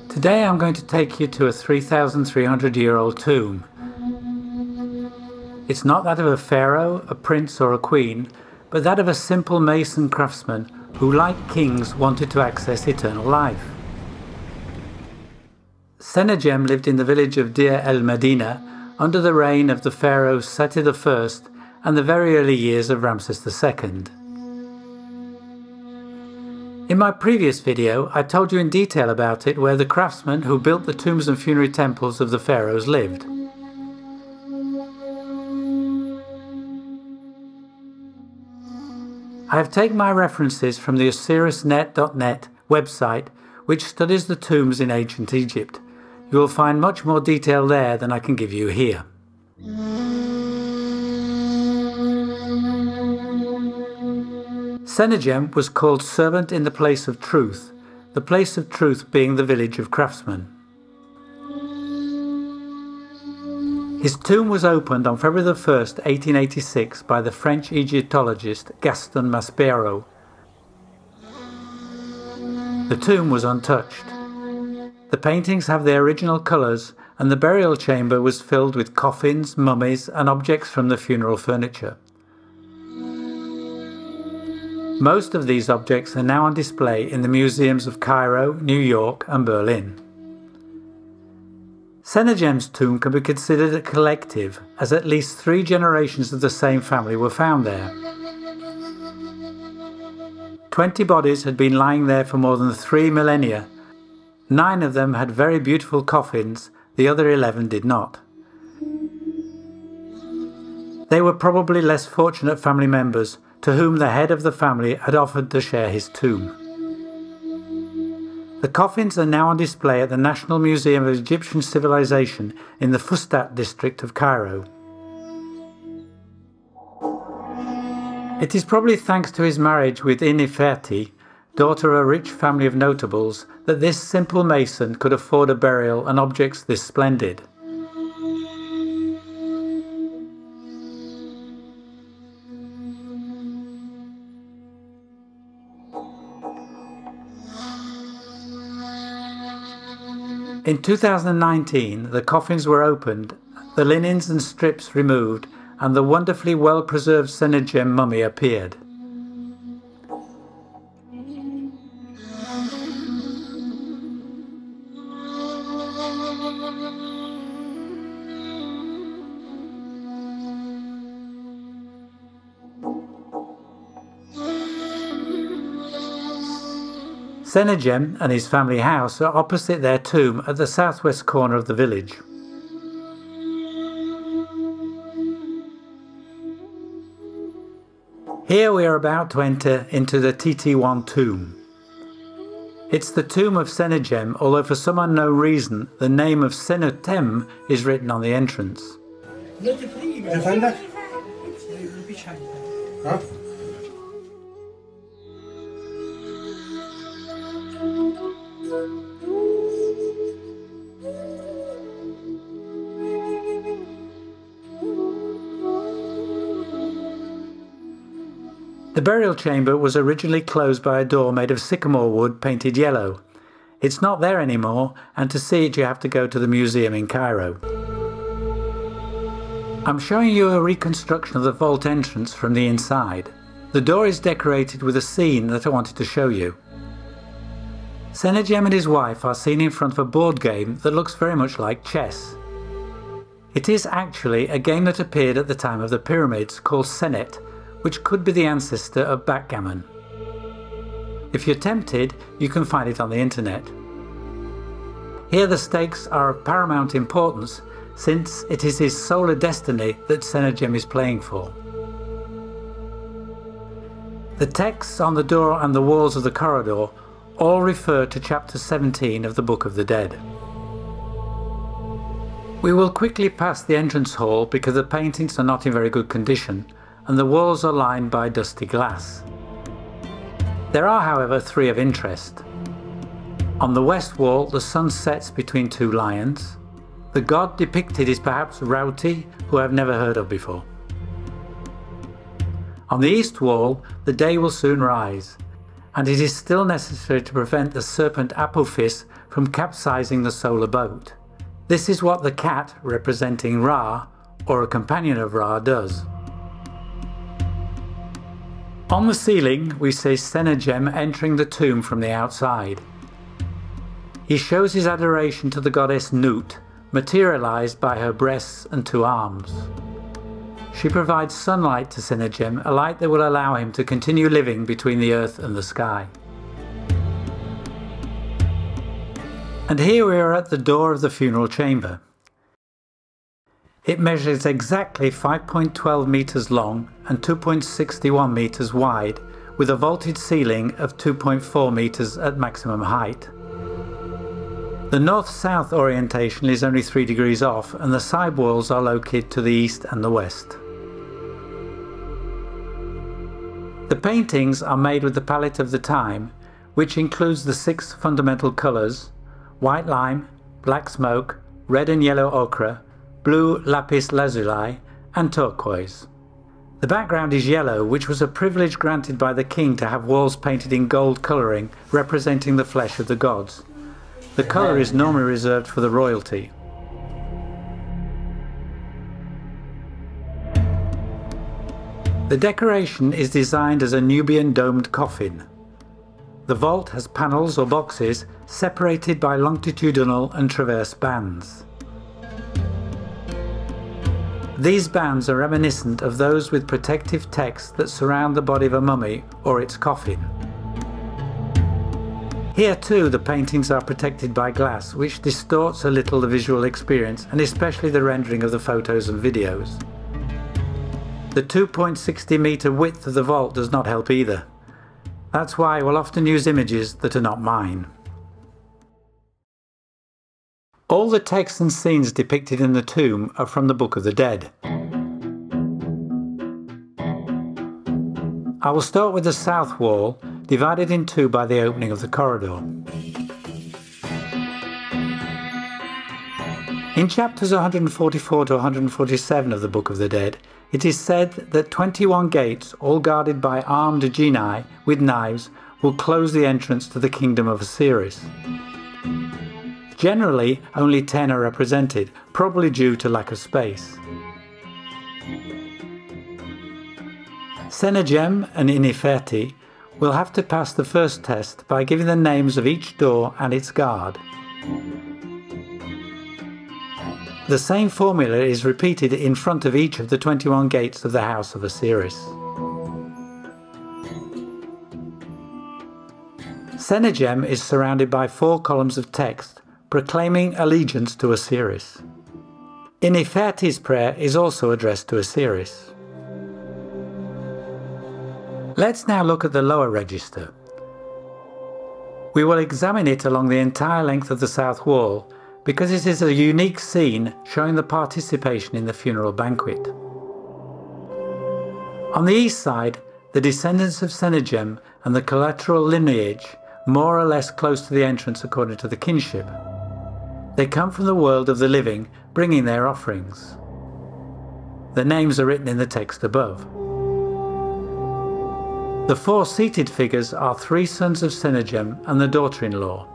Today I'm going to take you to a 3,300-year-old tomb. It's not that of a pharaoh, a prince or a queen, but that of a simple mason craftsman who, like kings, wanted to access eternal life. SENNEDJEM lived in the village of Deir el-Medina under the reign of the pharaohs Seti I and the very early years of Ramses II. In my previous video, I told you in detail about it, where the craftsmen who built the tombs and funerary temples of the pharaohs lived. I have taken my references from the OsirisNet.net website, which studies the tombs in ancient Egypt. You will find much more detail there than I can give you here. SENNEDJEM was called Servant in the Place of Truth, the place of truth being the village of craftsmen. His tomb was opened on February 1, 1886 by the French Egyptologist Gaston Maspero. The tomb was untouched. The paintings have their original colours, and the burial chamber was filled with coffins, mummies and objects from the funeral furniture. Most of these objects are now on display in the museums of Cairo, New York and Berlin. SENNEDJEM's tomb can be considered a collective, as at least 3 generations of the same family were found there. 20 bodies had been lying there for more than 3 millennia. 9 of them had very beautiful coffins, the other 11 did not. They were probably less fortunate family members, to whom the head of the family had offered to share his tomb. The coffins are now on display at the National Museum of Egyptian Civilization in the Fustat district of Cairo. It is probably thanks to his marriage with Nefertiti, daughter of a rich family of notables, that this simple mason could afford a burial and objects this splendid. In 2019, the coffins were opened, the linens and strips removed, and the wonderfully well-preserved SENNEDJEM mummy appeared. SENNEDJEM and his family house are opposite their tomb at the southwest corner of the village. Here we are about to enter into the TT1 tomb. It's the tomb of SENNEDJEM, although for some unknown reason the name of SENNEDJEM is written on the entrance. The burial chamber was originally closed by a door made of sycamore wood painted yellow. It's not there anymore, and to see it you have to go to the museum in Cairo. I'm showing you a reconstruction of the vault entrance from the inside. The door is decorated with a scene that I wanted to show you. SENNEDJEM and his wife are seen in front of a board game that looks very much like chess. It is actually a game that appeared at the time of the pyramids called Senet, which could be the ancestor of backgammon. If you're tempted, you can find it on the internet. Here the stakes are of paramount importance, since it is his solar destiny that SENNEDJEM is playing for. The texts on the door and the walls of the corridor all refer to chapter 17 of the Book of the Dead. We will quickly pass the entrance hall because the paintings are not in very good condition, and the walls are lined by dusty glass. There are, however, 3 of interest. On the west wall, the sun sets between 2 lions. The god depicted is perhaps Rauti, who I have never heard of before. On the east wall, the day will soon rise, and it is still necessary to prevent the serpent Apophis from capsizing the solar boat. This is what the cat, representing Ra, or a companion of Ra, does. On the ceiling we see SENNEDJEM entering the tomb from the outside. He shows his adoration to the goddess Nut, materialized by her breasts and 2 arms. She provides sunlight to SENNEDJEM, a light that will allow him to continue living between the earth and the sky. And here we are at the door of the funeral chamber. It measures exactly 5.12 meters long and 2.61 meters wide, with a vaulted ceiling of 2.4 meters at maximum height. The north-south orientation is only 3 degrees off, and the side walls are located to the east and the west. The paintings are made with the palette of the time, which includes the 6 fundamental colours: white lime, black smoke, red and yellow ochre, blue lapis lazuli, and turquoise. The background is yellow, which was a privilege granted by the king to have walls painted in gold colouring representing the flesh of the gods. The colour is normally reserved for the royalty. The decoration is designed as a Nubian domed coffin. The vault has panels or boxes separated by longitudinal and transverse bands. These bands are reminiscent of those with protective text that surround the body of a mummy or its coffin. Here too the paintings are protected by glass, which distorts a little the visual experience, and especially the rendering of the photos and videos. The 2.60 meter width of the vault does not help either. That's why I will often use images that are not mine. All the texts and scenes depicted in the tomb are from the Book of the Dead. I will start with the south wall, divided in 2 by the opening of the corridor. In chapters 144 to 147 of the Book of the Dead, it is said that 21 gates, all guarded by armed genii with knives, will close the entrance to the kingdom of Osiris. Generally, only 10 are represented, probably due to lack of space. SENNEDJEM and Ineferti will have to pass the first test by giving the names of each door and its guard. The same formula is repeated in front of each of the 21 gates of the House of Osiris. SENNEDJEM is surrounded by 4 columns of text proclaiming allegiance to Osiris. Ineferti's prayer is also addressed to Osiris. Let's now look at the lower register. We will examine it along the entire length of the south wall because it is a unique scene showing the participation in the funeral banquet. On the east side, the descendants of SENNEDJEM and the collateral lineage, more or less close to the entrance according to the kinship. They come from the world of the living, bringing their offerings. The names are written in the text above. The 4 seated figures are 3 sons of SENNEDJEM and the daughter-in-law.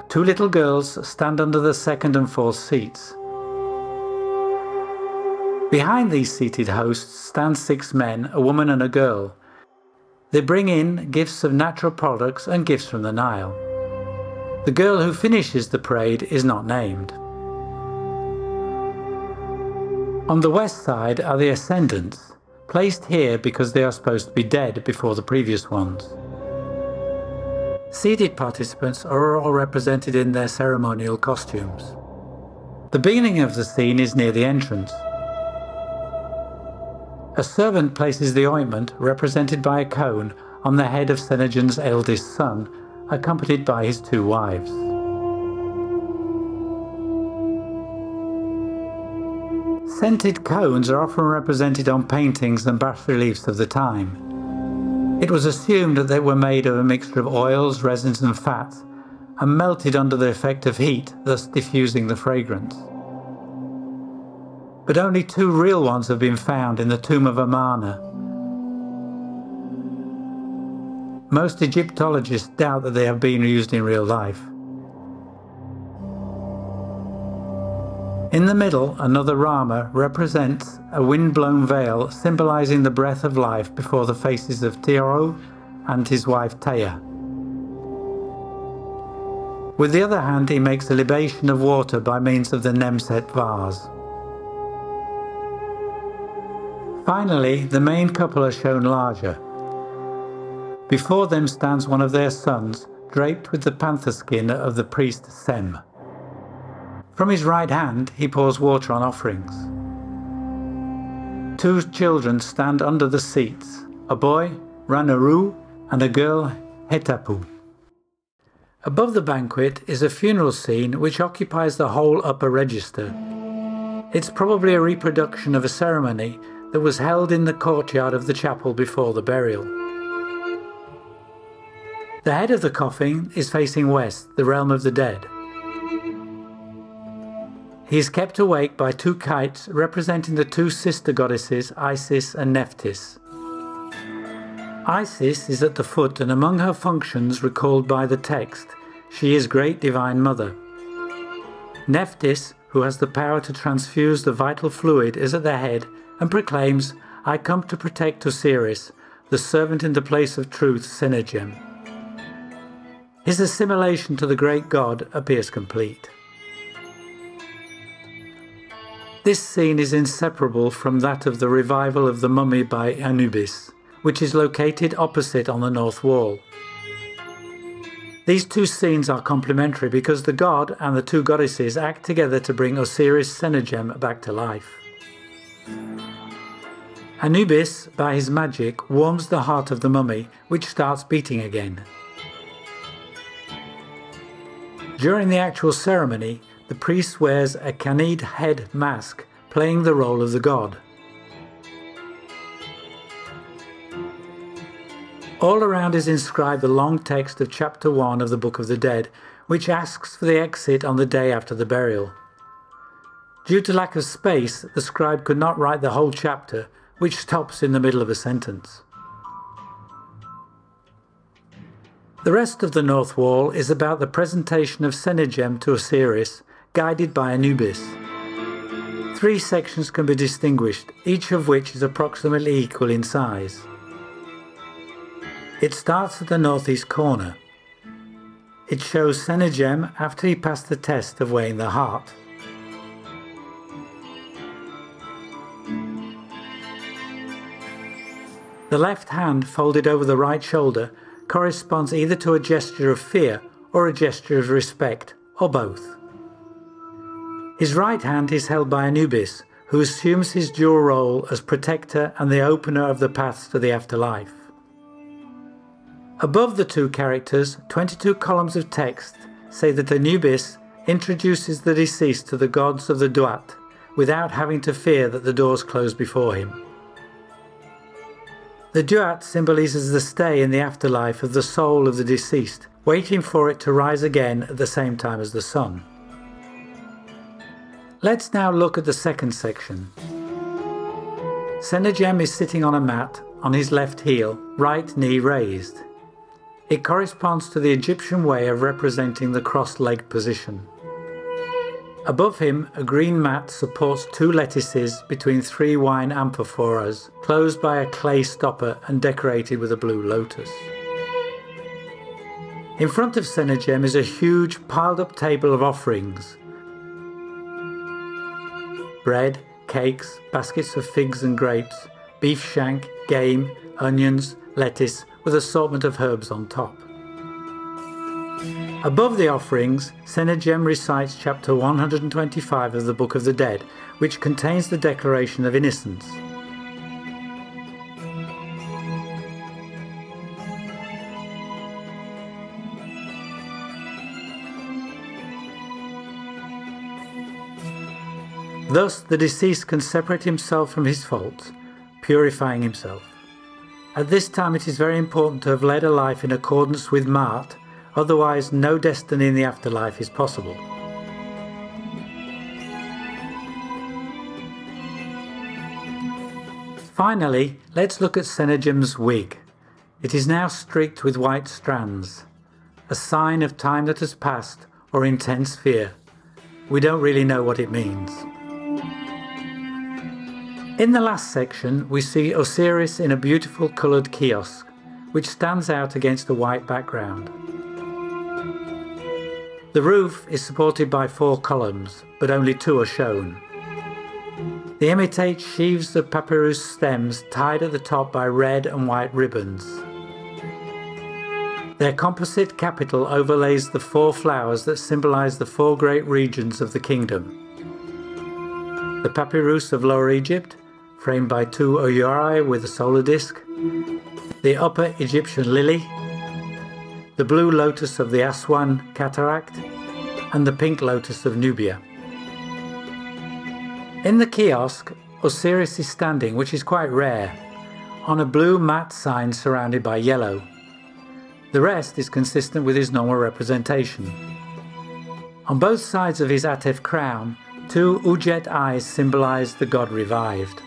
2 little girls stand under the 2nd and 4th seats. Behind these seated hosts stand 6 men, a woman and a girl. They bring in gifts of natural products and gifts from the Nile. The girl who finishes the parade is not named. On the west side are the ascendants, placed here because they are supposed to be dead before the previous ones. Seated participants are all represented in their ceremonial costumes. The beginning of the scene is near the entrance. A servant places the ointment, represented by a cone, on the head of SENNEDJEM's eldest son, accompanied by his 2 wives. Scented cones are often represented on paintings and bas-reliefs of the time. It was assumed that they were made of a mixture of oils, resins and fats, and melted under the effect of heat, thus diffusing the fragrance. But only 2 real ones have been found in the tomb of Amarna. Most Egyptologists doubt that they have been used in real life. In the middle, another Rama represents a wind-blown veil symbolizing the breath of life before the faces of Tiro and his wife Taya. With the other hand, he makes a libation of water by means of the Nemset vase. Finally, the main couple are shown larger. Before them stands one of their sons, draped with the panther skin of the priest Sem. From his right hand, he pours water on offerings. Two children stand under the seats, a boy, Ranaru, and a girl, Hetapu. Above the banquet is a funeral scene which occupies the whole upper register. It's probably a reproduction of a ceremony that was held in the courtyard of the chapel before the burial. The head of the coffin is facing west, the realm of the dead. He is kept awake by two kites representing the two sister goddesses Isis and Nephthys. Isis is at the foot, and among her functions recalled by the text, she is Great Divine Mother. Nephthys, who has the power to transfuse the vital fluid, is at the head and proclaims, "I come to protect Osiris, the servant in the place of truth, Sennejem." His assimilation to the great god appears complete. This scene is inseparable from that of the revival of the mummy by Anubis, which is located opposite on the north wall. These two scenes are complementary because the god and the two goddesses act together to bring Osiris Sennejem back to life. Anubis, by his magic, warms the heart of the mummy, which starts beating again. During the actual ceremony, the priest wears a canid head mask, playing the role of the god. All around is inscribed the long text of chapter 1 of the Book of the Dead, which asks for the exit on the day after the burial. Due to lack of space, the scribe could not write the whole chapter, which stops in the middle of a sentence. The rest of the north wall is about the presentation of Sennejem to Osiris, guided by Anubis. 3 sections can be distinguished, each of which is approximately equal in size. It starts at the northeast corner. It shows Sennejem after he passed the test of weighing the heart. The left hand, folded over the right shoulder, corresponds either to a gesture of fear or a gesture of respect, or both. His right hand is held by Anubis, who assumes his dual role as protector and the opener of the paths to the afterlife. Above the two characters, 22 columns of text say that Anubis introduces the deceased to the gods of the Duat, without having to fear that the doors close before him. The Duat symbolises the stay in the afterlife of the soul of the deceased, waiting for it to rise again at the same time as the sun. Let's now look at the second section. Sennejem is sitting on a mat, on his left heel, right knee raised. It corresponds to the Egyptian way of representing the cross-legged position. Above him, a green mat supports 2 lettuces between 3 wine amphoras, closed by a clay stopper and decorated with a blue lotus. In front of Sennejem is a huge piled-up table of offerings. Bread, cakes, baskets of figs and grapes, beef shank, game, onions, lettuce, with assortment of herbs on top. Above the offerings, Sennejem recites chapter 125 of the Book of the Dead, which contains the Declaration of Innocence. Thus, the deceased can separate himself from his faults, purifying himself. At this time it is very important to have led a life in accordance with Ma'at, otherwise no destiny in the afterlife is possible. Finally, let's look at Sennejem's wig. It is now streaked with white strands, a sign of time that has passed or intense fear. We don't really know what it means. In the last section, we see Osiris in a beautiful coloured kiosk, which stands out against a white background. The roof is supported by 4 columns, but only 2 are shown. They imitate sheaves of papyrus stems tied at the top by red and white ribbons. Their composite capital overlays the 4 flowers that symbolise the 4 great regions of the kingdom. The papyrus of Lower Egypt, framed by 2 oyari with a solar disk, the Upper Egyptian lily, the blue lotus of the Aswan cataract, and the pink lotus of Nubia. In the kiosk, Osiris is standing, which is quite rare, on a blue matte sign surrounded by yellow. The rest is consistent with his normal representation. On both sides of his Atef crown, 2 Ujet eyes symbolise the god revived.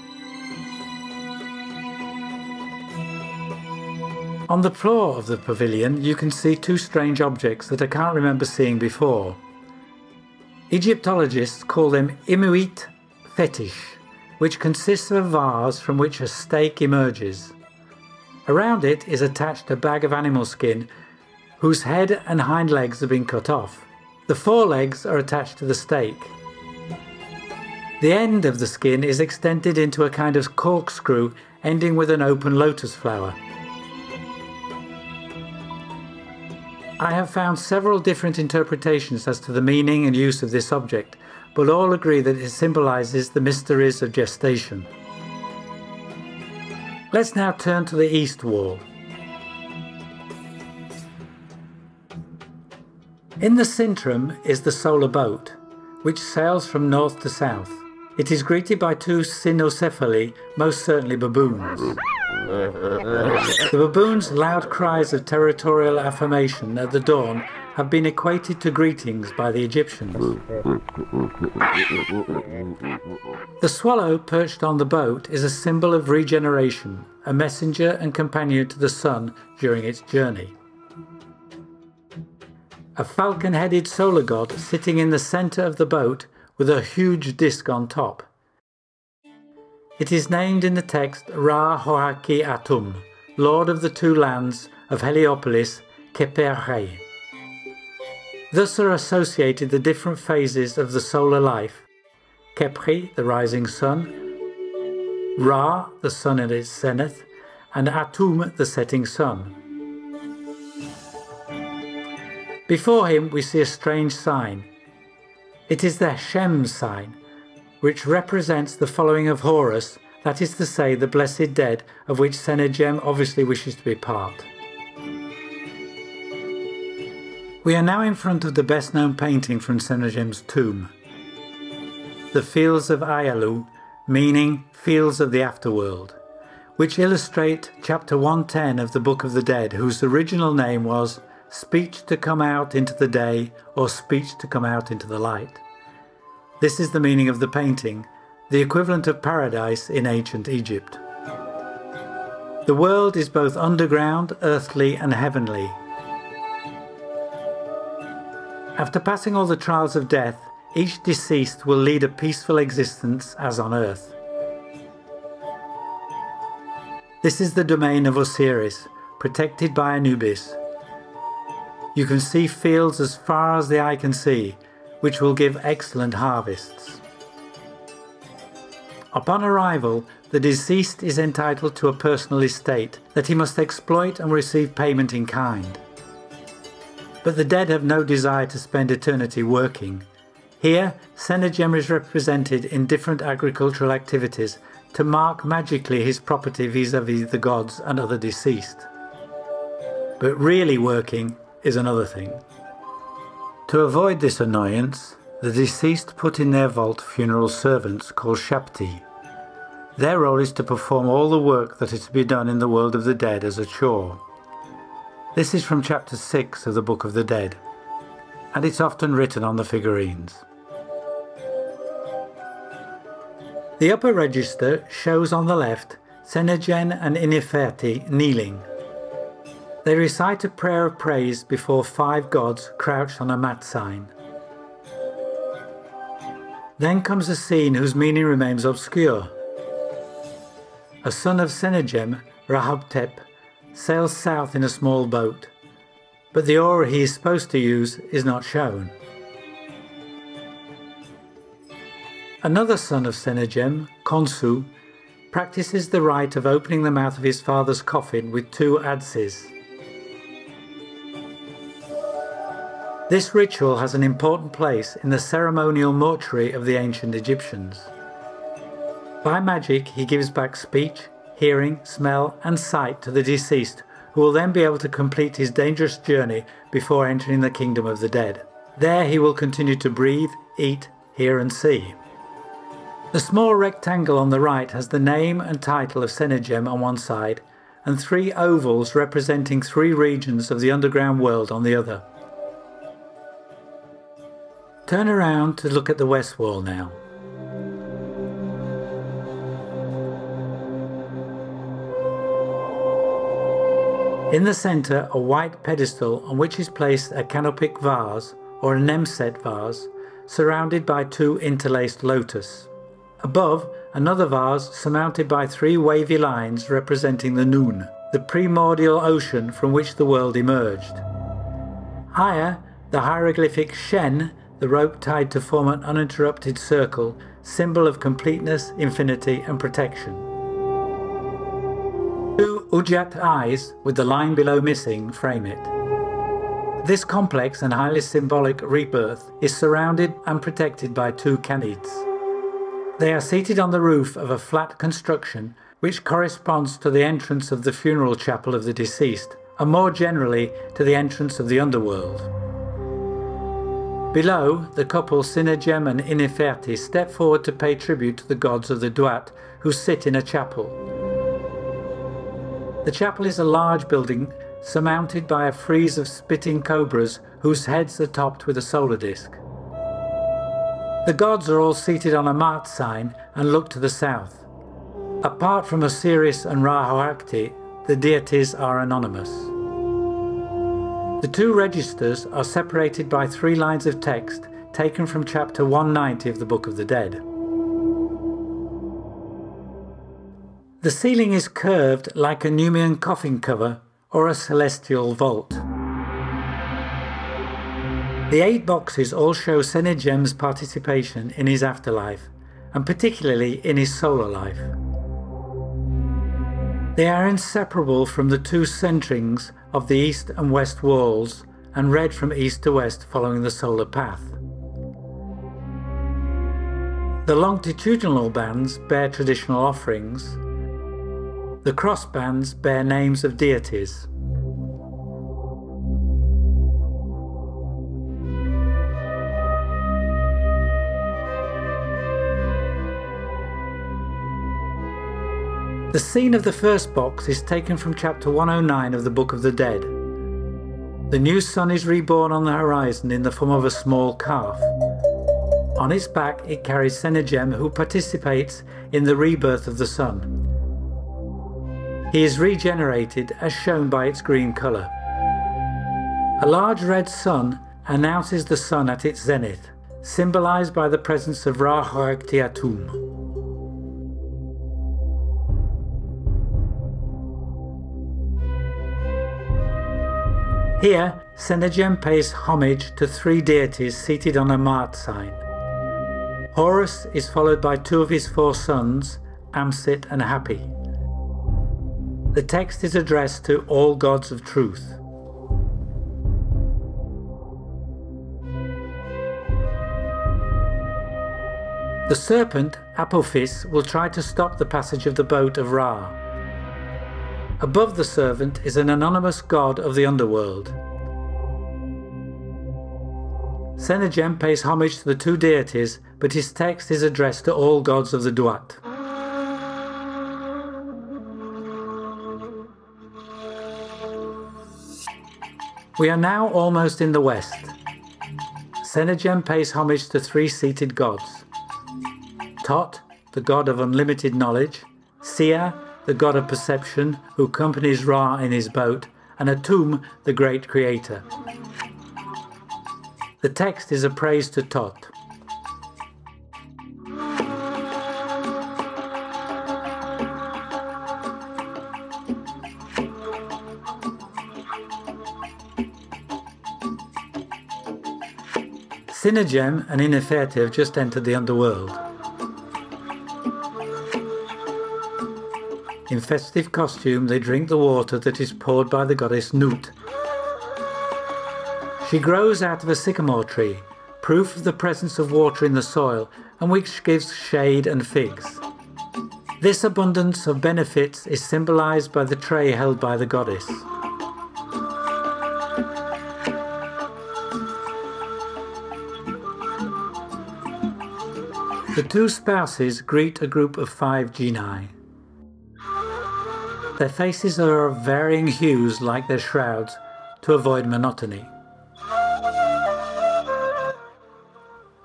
On the floor of the pavilion you can see 2 strange objects that I can't remember seeing before. Egyptologists call them Inuit fetish, which consists of a vase from which a stake emerges. Around it is attached a bag of animal skin whose head and hind legs have been cut off. The forelegs are attached to the stake. The end of the skin is extended into a kind of corkscrew ending with an open lotus flower. I have found several different interpretations as to the meaning and use of this object, but all agree that it symbolises the mysteries of gestation. Let's now turn to the east wall. In the centrum is the solar boat, which sails from north to south. It is greeted by 2 cynocephali, most certainly baboons. The baboons' loud cries of territorial affirmation at the dawn have been equated to greetings by the Egyptians. The swallow perched on the boat is a symbol of regeneration, a messenger and companion to the sun during its journey. A falcon-headed solar god sitting in the centre of the boat with a huge disc on top. It is named in the text Ra Hoaki Atum, Lord of the 2 lands of Heliopolis, Keperhe. Thus are associated the different phases of the solar life: Kepri, the rising sun, Ra, the sun at its zenith, and Atum, the setting sun. Before him we see a strange sign. It is the Shem sign, which represents the following of Horus, that is to say the blessed dead, of which SENNEDJEM obviously wishes to be part. We are now in front of the best known painting from SENNEDJEM's tomb. The Fields of Ayalu, meaning Fields of the Afterworld, which illustrate chapter 110 of the Book of the Dead, whose original name was Speech to Come Out into the Day, or Speech to Come Out into the Light. This is the meaning of the painting, the equivalent of paradise in ancient Egypt. The world is both underground, earthly and heavenly. After passing all the trials of death, each deceased will lead a peaceful existence as on earth. This is the domain of Osiris, protected by Anubis. You can see fields as far as the eye can see, which will give excellent harvests. Upon arrival, the deceased is entitled to a personal estate that he must exploit and receive payment in kind. But the dead have no desire to spend eternity working. Here, SENNEDJEM is represented in different agricultural activities to mark magically his property vis-à-vis the gods and other deceased. But really working is another thing. To avoid this annoyance, the deceased put in their vault funeral servants called Shapti. Their role is to perform all the work that is to be done in the world of the dead as a chore. This is from chapter 6 of the Book of the Dead, and it's often written on the figurines. The upper register shows on the left SENNEDJEM and Ineferti kneeling. They recite a prayer of praise before 5 gods crouched on a mat sign. Then comes a scene whose meaning remains obscure. A son of SENNEDJEM, Rahobtep, sails south in a small boat, but the aura he is supposed to use is not shown. Another son of SENNEDJEM, Khonsu, practices the rite of opening the mouth of his father's coffin with 2 adzes. This ritual has an important place in the ceremonial mortuary of the ancient Egyptians. By magic, he gives back speech, hearing, smell and sight to the deceased, who will then be able to complete his dangerous journey before entering the kingdom of the dead. There he will continue to breathe, eat, hear and see. The small rectangle on the right has the name and title of SENNEDJEM on one side and 3 ovals representing 3 regions of the underground world on the other. Turn around to look at the west wall now. In the centre, a white pedestal on which is placed a canopic vase or a nemset vase surrounded by 2 interlaced lotus. Above, another vase surmounted by 3 wavy lines representing the Noon, the primordial ocean from which the world emerged. Higher, the hieroglyphic Shen, the rope tied to form an uninterrupted circle, symbol of completeness, infinity and protection. 2 Ujjat eyes, with the line below missing, frame it. This complex and highly symbolic rebirth is surrounded and protected by 2 Khanids. They are seated on the roof of a flat construction which corresponds to the entrance of the funeral chapel of the deceased, and more generally to the entrance of the underworld. Below, the couple SENNEDJEM and Ineferti step forward to pay tribute to the gods of the Duat, who sit in a chapel. The chapel is a large building surmounted by a frieze of spitting cobras whose heads are topped with a solar disk. The gods are all seated on a mat sign and look to the south. Apart from Osiris and Ra-Hoakti, the deities are anonymous. The 2 registers are separated by 3 lines of text taken from chapter 190 of the Book of the Dead. The ceiling is curved like a Numian coffin cover or a celestial vault. The 8 boxes all show SENNEDJEM's participation in his afterlife, and particularly in his solar life. They are inseparable from the 2 centrings of the east and west walls and read from east to west following the solar path. The longitudinal bands bear traditional offerings. The cross bands bear names of deities. The scene of the first box is taken from chapter 109 of the Book of the Dead. The new sun is reborn on the horizon in the form of a small calf. On its back it carries SENNEDJEM, who participates in the rebirth of the sun. He is regenerated as shown by its green colour. A large red sun announces the sun at its zenith, symbolised by the presence of Ra-Hoakti Atum. Here, SENNEDJEM pays homage to 3 deities seated on a mat sign. Horus is followed by 2 of his 4 sons, Amsit and Hapi. The text is addressed to all gods of truth. The serpent, Apophis, will try to stop the passage of the boat of Ra. Above the servant is an anonymous god of the underworld. SENNEDJEM pays homage to the 2 deities, but his text is addressed to all gods of the Duat. We are now almost in the west. SENNEDJEM pays homage to 3 seated gods. Tot, the god of unlimited knowledge, Sia, the god of perception, who accompanies Ra in his boat, and Atum, the great creator. The text is a praise to Tot. SENNEDJEM and Nefertiti have just entered the underworld. In festive costume, they drink the water that is poured by the goddess Nut. She grows out of a sycamore tree, proof of the presence of water in the soil, and which gives shade and figs. This abundance of benefits is symbolized by the tray held by the goddess. The two spouses greet a group of 5 genii. Their faces are of varying hues like their shrouds to avoid monotony.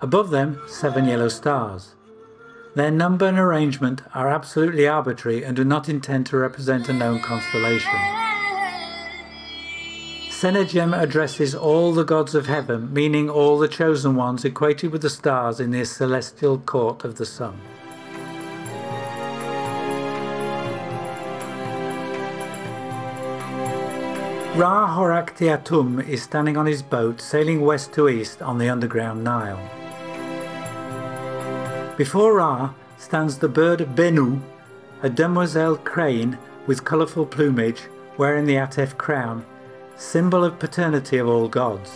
Above them, 7 yellow stars. Their number and arrangement are absolutely arbitrary and do not intend to represent a known constellation. SENNEDJEM addresses all the gods of heaven, meaning all the chosen ones equated with the stars in the celestial court of the sun. Ra Horakti Atum is standing on his boat sailing west to east on the underground Nile. Before Ra stands the bird Bennu, a demoiselle crane with colourful plumage wearing the Atef crown, symbol of paternity of all gods.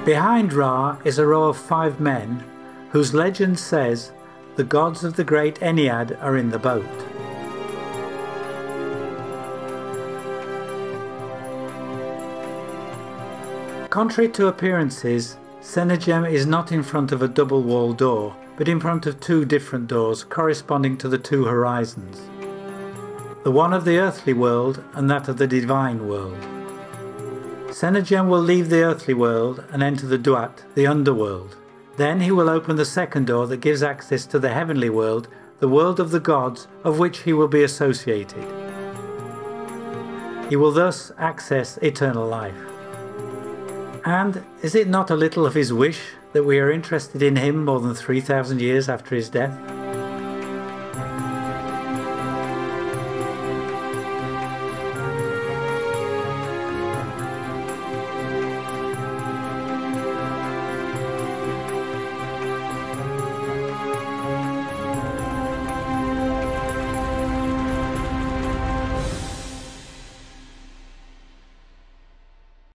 Behind Ra is a row of 5 men whose legend says the gods of the great Ennead are in the boat. Contrary to appearances, SENNEDJEM is not in front of a double wall door, but in front of 2 different doors corresponding to the 2 horizons. The one of the earthly world and that of the divine world. SENNEDJEM will leave the earthly world and enter the Duat, the underworld. Then he will open the second door that gives access to the heavenly world, the world of the gods of which he will be associated. He will thus access eternal life. And is it not a little of his wish that we are interested in him more than 3,000 years after his death?